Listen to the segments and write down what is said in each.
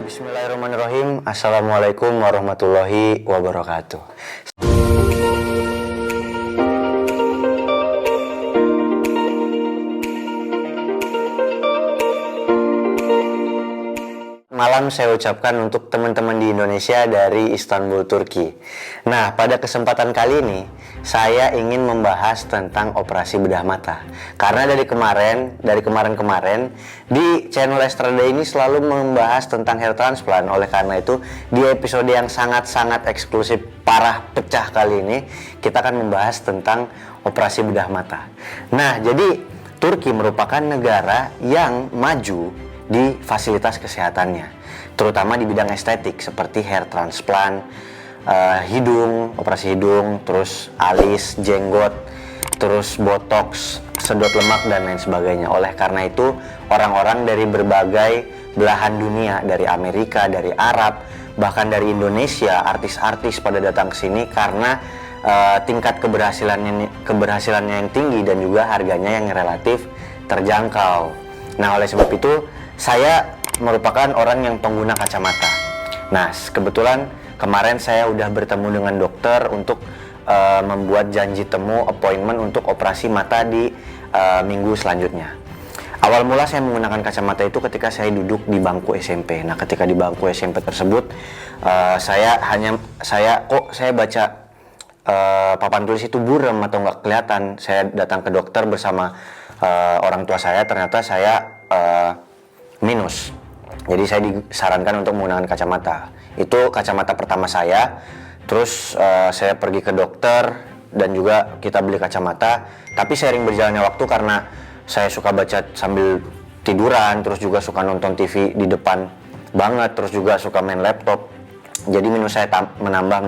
Bismillahirrahmanirrahim. Assalamualaikum warahmatullahi wabarakatuh. Malam saya ucapkan untuk teman-teman di Indonesia dari Istanbul, Turki. Nah, pada kesempatan kali ini saya ingin membahas tentang operasi bedah mata. Karena dari kemarin-kemarin di channel Estrada ini selalu membahas tentang hair transplant. Oleh karena itu, di episode yang sangat-sangat eksklusif parah pecah kali ini, kita akan membahas tentang operasi bedah mata. Nah, jadi Turki merupakan negara yang maju di fasilitas kesehatannya, terutama di bidang estetik seperti hair transplant, hidung, operasi hidung, terus alis, jenggot, terus botox, sedot lemak dan lain sebagainya. Oleh karena itu, orang-orang dari berbagai belahan dunia, dari Amerika, dari Arab, bahkan dari Indonesia, artis-artis pada datang ke sini karena tingkat keberhasilannya yang tinggi dan juga harganya yang relatif terjangkau. Nah, oleh sebab itu saya merupakan orang yang pengguna kacamata. Nah, kebetulan kemarin saya udah bertemu dengan dokter untuk membuat janji temu appointment untuk operasi mata di minggu selanjutnya. Awal mula saya menggunakan kacamata itu ketika saya duduk di bangku SMP. Nah, ketika di bangku SMP tersebut, saya baca papan tulis itu buram atau nggak kelihatan. Saya datang ke dokter bersama orang tua saya, ternyata saya minus. Jadi saya disarankan untuk menggunakan kacamata. Itu kacamata pertama saya. Terus saya pergi ke dokter dan juga kita beli kacamata. Tapi seiring berjalannya waktu, karena saya suka baca sambil tiduran, terus juga suka nonton TV di depan banget, terus juga suka main laptop. Jadi minus saya menambah.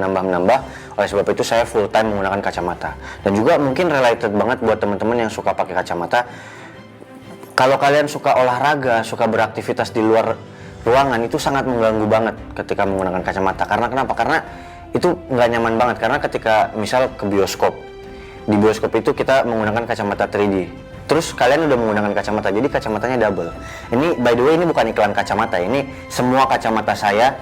Oleh sebab itu saya full time menggunakan kacamata. Dan juga mungkin related banget buat teman-teman yang suka pakai kacamata. Kalau kalian suka olahraga, suka beraktivitas di luar ruangan, itu sangat mengganggu banget ketika menggunakan kacamata. Karena kenapa? Karena itu nggak nyaman banget. Karena ketika misal ke bioskop, di bioskop itu kita menggunakan kacamata 3D. Terus kalian udah menggunakan kacamata, jadi kacamatanya double. Ini by the way, ini bukan iklan kacamata, ini semua kacamata saya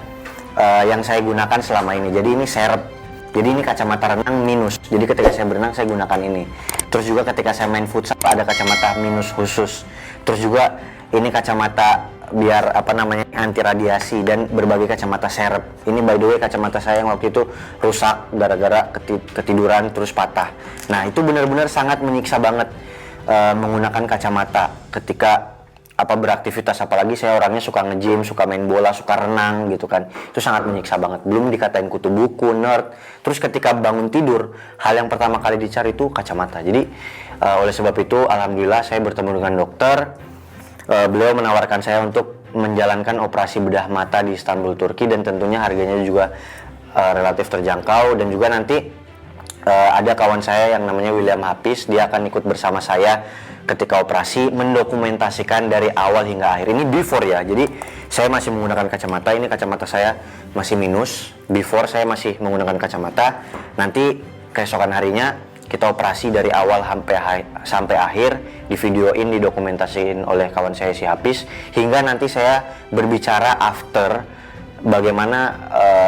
yang saya gunakan selama ini. Jadi ini serep. Jadi ini kacamata renang minus. Jadi ketika saya berenang saya gunakan ini. Terus juga ketika saya main futsal ada kacamata minus khusus. Terus juga ini kacamata biar anti radiasi dan berbagai kacamata serep. Ini by the way kacamata saya yang waktu itu rusak gara-gara ketiduran terus patah. Nah, itu benar-benar sangat menyiksa banget menggunakan kacamata ketika beraktivitas, apalagi saya orangnya suka nge-gym, suka main bola, suka renang gitu kan. Itu sangat menyiksa banget. Belum dikatain kutu buku, nerd. Terus ketika bangun tidur, hal yang pertama kali dicari itu kacamata. Jadi oleh sebab itu alhamdulillah saya bertemu dengan dokter. Beliau menawarkan saya untuk menjalankan operasi bedah mata di Istanbul, Turki, dan tentunya harganya juga relatif terjangkau. Dan juga nanti ada kawan saya yang namanya William Hafiz, dia akan ikut bersama saya ketika operasi mendokumentasikan dari awal hingga akhir. Ini before ya, jadi saya masih menggunakan kacamata. Ini kacamata saya masih minus. Before saya masih menggunakan kacamata. Nanti keesokan harinya kita operasi dari awal sampai akhir, di videoin, didokumentasiin oleh kawan saya si Hafiz, hingga nanti saya berbicara after bagaimana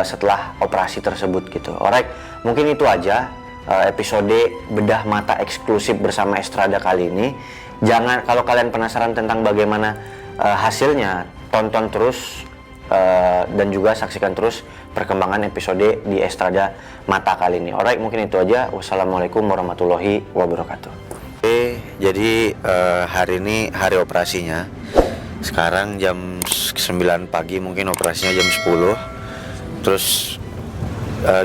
setelah operasi tersebut gitu. Alright, mungkin itu aja episode bedah mata eksklusif bersama Estrada kali ini. Jangan, kalau kalian penasaran tentang bagaimana hasilnya, tonton terus dan juga saksikan terus perkembangan episode di Estrada mata kali ini. Alright, mungkin itu aja. Wassalamualaikum warahmatullahi wabarakatuh. Oke, jadi hari ini hari operasinya. Sekarang jam 9 pagi, mungkin operasinya jam 10. Terus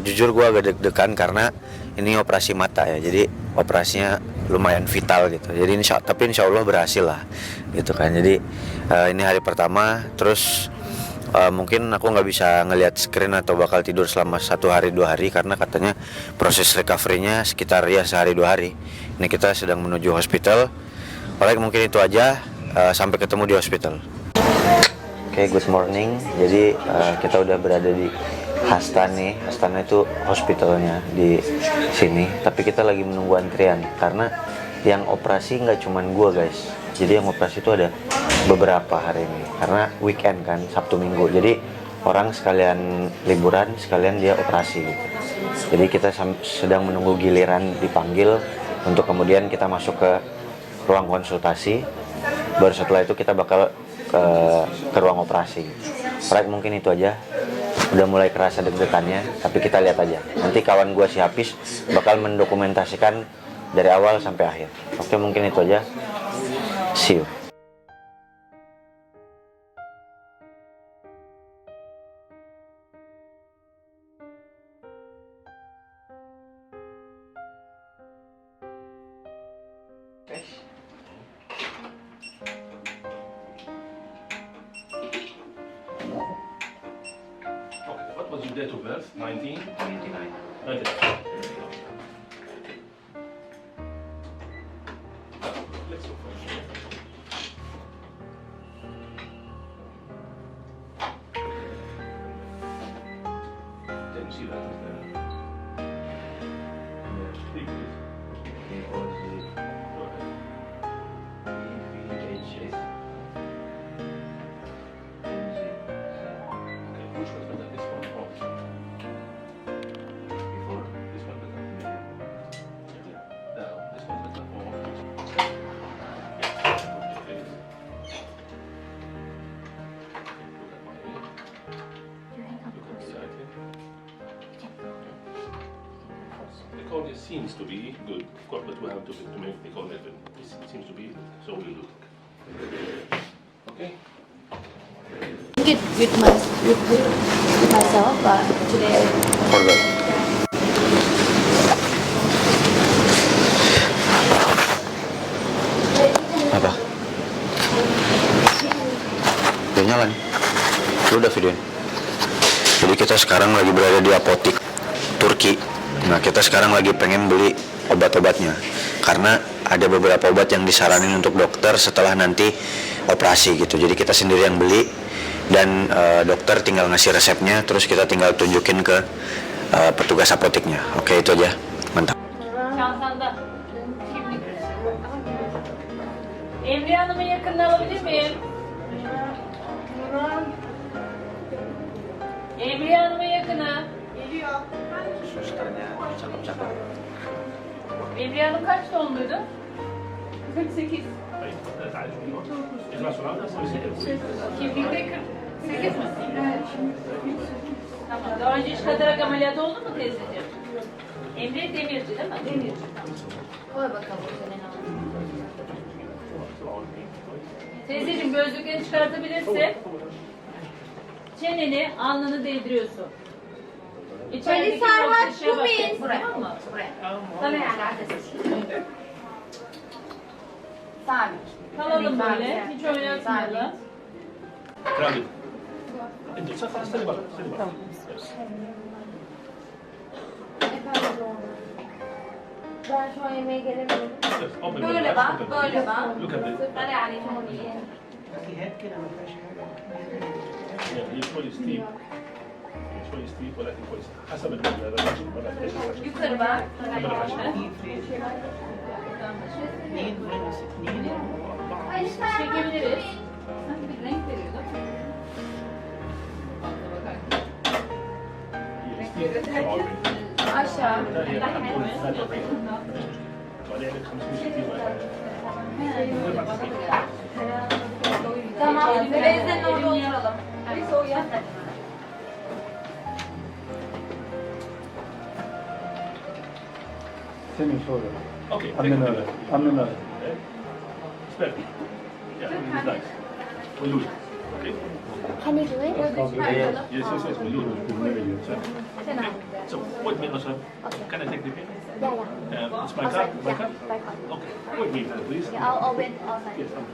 jujur gue agak deg-degan karena ini operasi mata ya, jadi operasinya lumayan vital gitu. Jadi tapi insya Allah berhasil lah gitu kan. Jadi ini hari pertama. Terus mungkin aku nggak bisa ngelihat screen atau bakal tidur selama 1 hari 2 hari karena katanya proses recovery-nya sekitar ya sehari 2 hari. Ini kita sedang menuju hospital. Alright, mungkin itu aja. Sampai ketemu di hospital. Oke, good morning. Jadi kita udah berada di Hastan nih, Hastana itu hospitalnya di sini, tapi kita lagi menunggu antrian karena yang operasi nggak cuman gua guys, jadi yang operasi itu ada beberapa hari ini karena weekend kan, Sabtu Minggu, jadi orang sekalian liburan, sekalian dia operasi gitu. Jadi kita sedang menunggu giliran dipanggil untuk kemudian kita masuk ke ruang konsultasi, baru setelah itu kita bakal ke ruang operasi. Alright, mungkin itu aja. Udah mulai kerasa deg-degannya, tapi kita lihat aja. Nanti kawan gua si Hafiz bakal mendokumentasikan dari awal sampai akhir. Oke, mungkin itu aja. See you. What was your date of birth? 1999. Let's look for it. Didn't see that, is there? Yeah, speak, please. Go ahead. Okay, which one's better? This one or before? This one better? Yeah. Now, this one better or the cornea seems to be good, but we have to make the cornea. It seems to be, so we'll do it. Okay? Get with myself, but today Forgot. Apa? Udah nyala nih. Lu udah videoin. Jadi kita sekarang lagi berada di apotik Turki. Nah, kita sekarang lagi pengen beli obat-obatnya karena ada beberapa obat yang disaranin untuk dokter setelah nanti operasi gitu. Jadi kita sendiri yang beli dan dokter tinggal ngasih resepnya, terus kita tinggal tunjukin ke petugas apoteknya. Oke, itu aja. Mantap. Çantamda kimlik. Emre Hanım'ın yakınını alabilir miyim? Emre Hanım'ın yakını. Susternya cakep-cakep. Emre Hanım kaç doğumluydu? 48. Kimlikte 48 mi? Tamam. Daha önce hiç katarak ameliyatı oldu mu teyzeciğim? Emre Demirci değil mi? Demirci. koy bakalım üzerine. Teyzeciğim gözlüklerini çıkartabilirsin. Çeneni, alnını değdiriyorsun. İçerideki Serhat, boş şişeye bu bakacaksın, biz. tamam mı? Kamerayla sabit. Kalalım böyle, hiç oynatmayalım. Grounded. انت استني بقى استني بقى. Ben şu an yemeğe gelebilirim. Yes, open Böyle your eyes, bak, open. böyle bak. Look at this. Hadi Ali Moni. Yeah, يشوي ستيف. يشوي ستيف ولكن كويس حسب ولكن Yukarı bak. Çekebiliriz. Sanki bir renk veriyor değil mi? Aşağı. Tamam. Bezlerin orada oturalım. Bir soğuya. Semi sonra. Okay, Anneme ver. Anneme ver. Spare. Yeah, it's nice. We'll do it. Okay. Can you do it? Yes, yes, yes, we'll do it. So, wait a minute, sir. Can I take the pin? Yeah, yeah. It's my card. My card. By card. Okay. Wait me, please. Yeah, I'll wait outside. Yes, I'm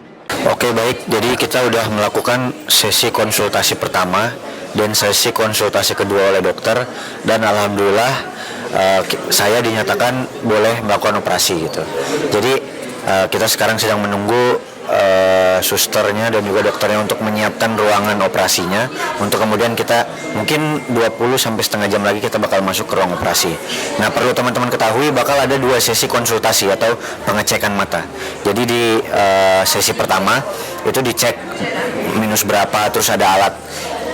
Oke, baik, jadi kita udah melakukan sesi konsultasi pertama dan sesi konsultasi kedua oleh dokter, dan alhamdulillah saya dinyatakan boleh melakukan operasi gitu. Jadi kita sekarang sedang menunggu susternya dan juga dokternya untuk menyiapkan ruangan operasinya, untuk kemudian kita mungkin 20 sampai setengah jam lagi kita bakal masuk ke ruang operasi. Nah, perlu teman-teman ketahui bakal ada 2 sesi konsultasi atau pengecekan mata. Jadi di sesi pertama itu dicek minus berapa, terus ada alat.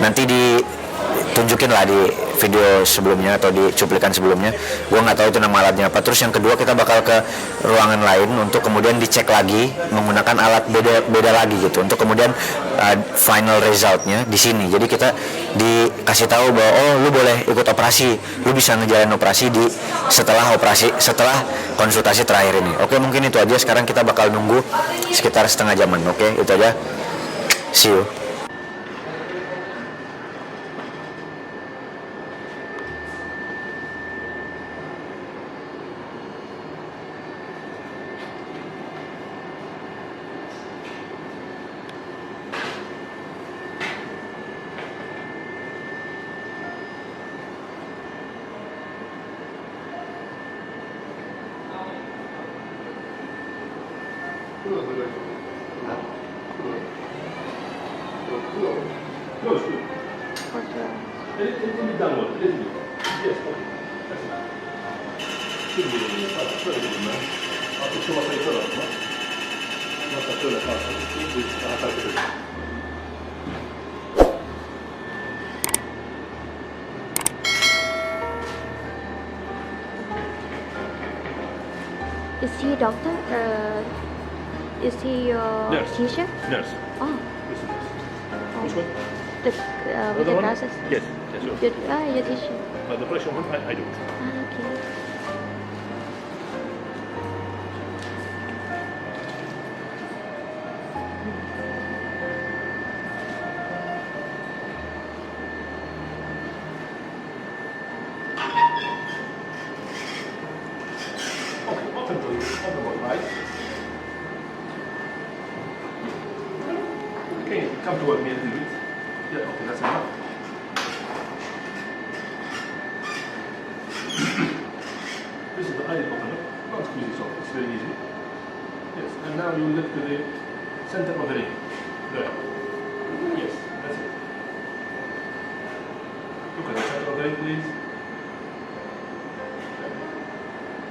Nanti ditunjukin lah di video sebelumnya atau di cuplikan sebelumnya. Gue nggak tahu itu nama alatnya apa. Terus yang kedua kita bakal ke ruangan lain untuk kemudian dicek lagi menggunakan alat beda lagi gitu. Untuk kemudian final resultnya di sini. Jadi kita dikasih tahu bahwa oh lu boleh ikut operasi, lu bisa ngejalanin operasi setelah konsultasi terakhir ini. Oke, mungkin itu aja. Sekarang kita bakal nunggu sekitar setengah jaman. Oke, itu aja. See you. Close. Anything downward, a little bit. Yes, okay. That's it. Should be very good, man. After 2 or 3 colors, no? Not a color, not a Is he a doctor? Is he your Nurse. teacher? Nurse. Oh, This is nurse. Which one? the with the Other one? glasses. Yes, yes, sure. Your teacher. But the pressure one, I do. Okay. Okay, open the one, right? Okay, come toward me a little bit. Yeah, okay, that's enough. This is the eye opener. Don't squeeze it off, it's very easy. Yes, and now you look to the center of the ring. There. Yes, that's it. Look at the center of the ring, please.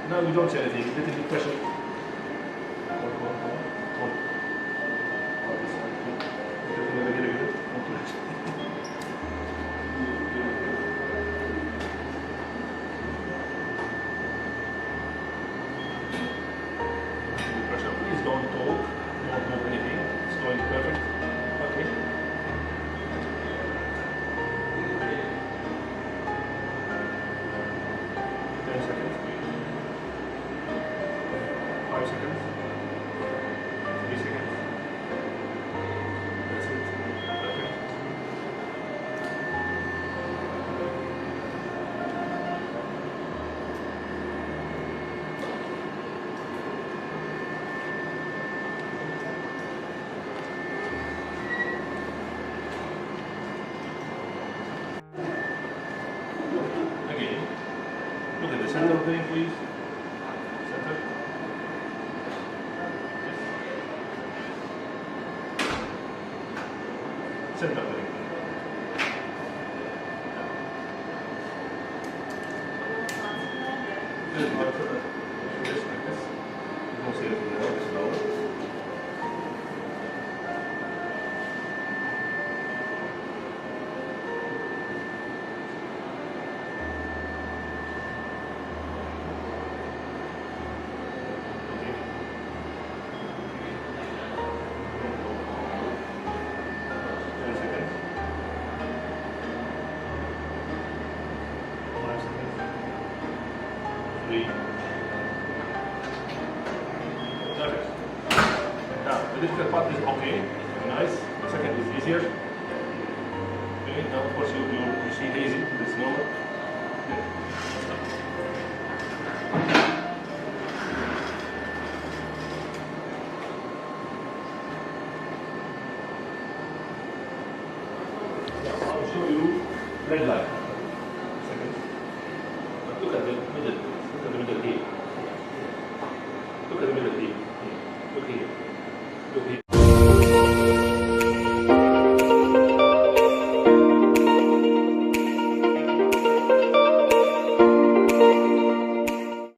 Now you don't say anything, little bit pressure. Hold. Oh, this one. Get it. Don't do it. The pressure, please don't talk, don't move anything. It's going perfect. Okay. Ten seconds. 5 seconds. 3 seconds. That's it. Perfect. Again, look at the center of the ring, please. Center. Center of the ring. This is not this like this. You don't see anything now, it's lower. Okay. 10 seconds. 5 seconds. 3. Perfect. Now, the difficult part is okay. Nice. The second is easier. Okay, now of course you see hazy. It's normal. Yeah. I'll show you red light. Second. But look at the middle. Look at the middle here. Look at the middle here. Look here. Look here.